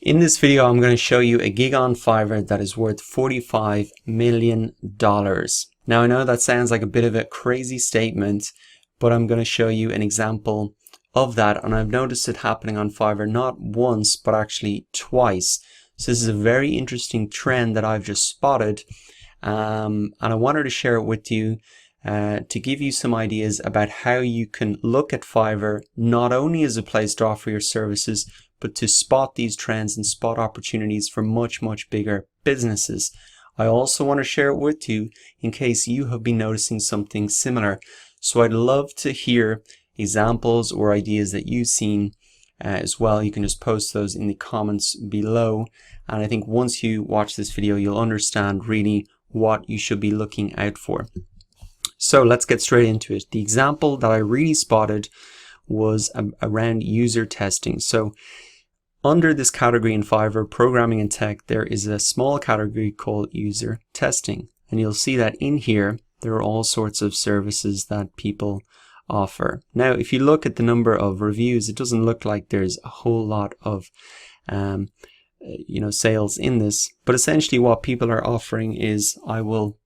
In this video, I'm going to show you a gig on Fiverr that is worth $45 million. Now, I know that sounds like a bit of a crazy statement, but I'm going to show you an example of that. And I've noticed it happening on Fiverr not once, but actually twice. So this is a very interesting trend that I've just spotted. And I wanted to share it with you to give you some ideas about how you can look at Fiverr not only as a place to offer your services, but to spot these trends and spot opportunities for much, much bigger businesses. I also want to share it with you in case you have been noticing something similar. So I'd love to hear examples or ideas that you've seen as well. You can just post those in the comments below. And I think once you watch this video, you'll understand really what you should be looking out for. So let's get straight into it. The example that I really spotted was around user testing. So under this category in Fiverr, programming and tech, there is a small category called user testing. And you'll see that in here, there are all sorts of services that people offer. Now, if you look at the number of reviews, it doesn't look like there's a whole lot of sales in this. But essentially what people are offering is, I will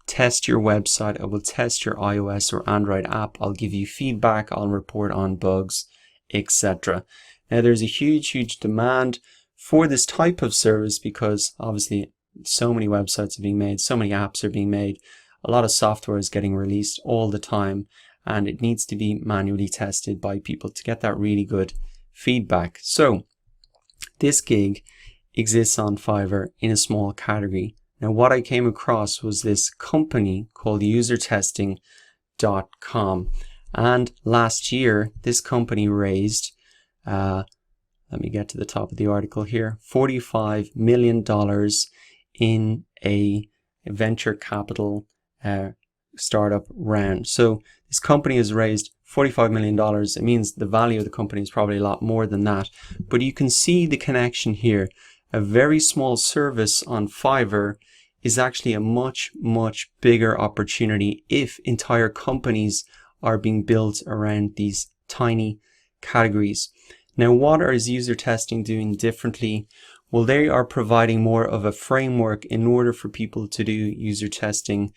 test your website, I will test your iOS or Android app, I'll give you feedback, I'll report on bugs, etc. Now there's a huge demand for this type of service because obviously so many websites are being made, so many apps are being made, a lot of software is getting released all the time, and it needs to be manually tested by people to get that really good feedback. So this gig exists on Fiverr in a small category. Now what I came across was this company called usertesting.com, and last year this company raised let me get to the top of the article here, $45 million in a venture capital startup round. So this company has raised $45 million. It means the value of the company is probably a lot more than that. But you can see the connection here. A very small service on Fiverr is actually a much bigger opportunity if entire companies are being built around these tiny categories. Now, what is user testing doing differently? Well, they are providing more of a framework in order for people to do user testing.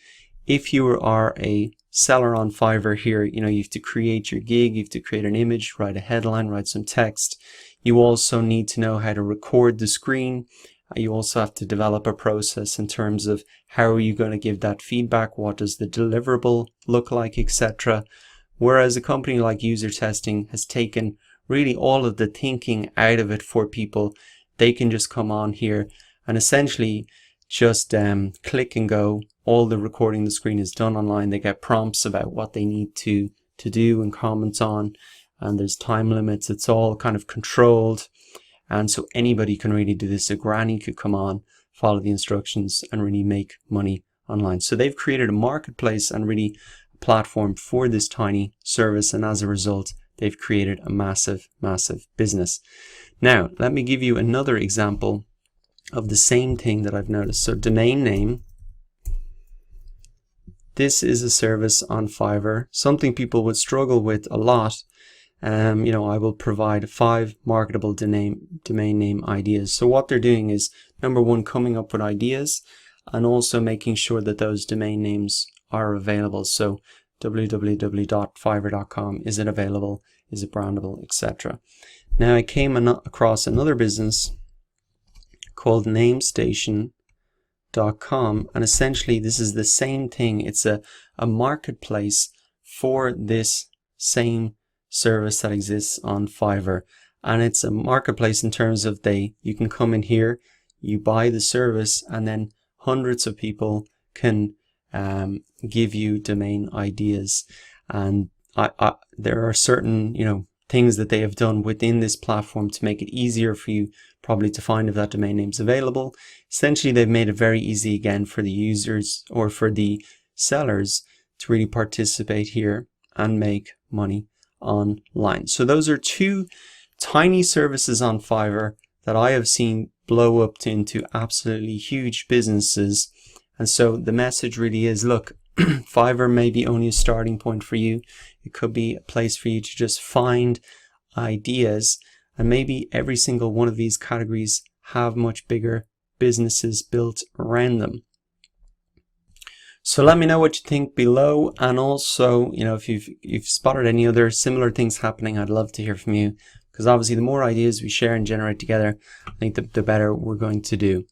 If you are a seller on Fiverr here, you have to create your gig, you have to create an image, write a headline, write some text. You also need to know how to record the screen. You also have to develop a process in terms of how are you going to give that feedback, what does the deliverable look like, etc. Whereas a company like User Testing has taken really all of the thinking out of it for people. They can just come on here and essentially just click and go. All the recording the screen is done online. They get prompts about what they need to do and comment on, and there's time limits. It's all kind of controlled, and so anybody can really do this. A granny could come on, follow the instructions, and really make money online. So they've created a marketplace and really a platform for this tiny service, and as a result they've created a massive business. Now let me give you another example of the same thing that I've noticed. So domain name, this is a service on Fiverr, something people would struggle with a lot. I will provide 5 marketable domain name ideas. So what they're doing is, number one, coming up with ideas and also making sure that those domain names are available. So www.fiverr.com, is it available, is it brandable, etc. Now I came across another business called namestation.com, and essentially this is the same thing. It's a marketplace for this same service that exists on Fiverr, and it's a marketplace in terms of you can come in here, you buy the service, and then hundreds of people can give you domain ideas. And there are certain things that they have done within this platform to make it easier for you probably to find if that domain name is available. Essentially they've made it very easy again for the users or for the sellers to really participate here and make money online. So those are 2 tiny services on Fiverr that I have seen blow up into absolutely huge businesses. And so the message really is, look, Fiverr may be only a starting point for you. It could be a place for you to just find ideas and maybe every single one of these categories have much bigger businesses built around them. So let me know what you think below, and also, you know, if you've spotted any other similar things happening, I'd love to hear from you, because obviously the more ideas we share and generate together, I think the better we're going to do.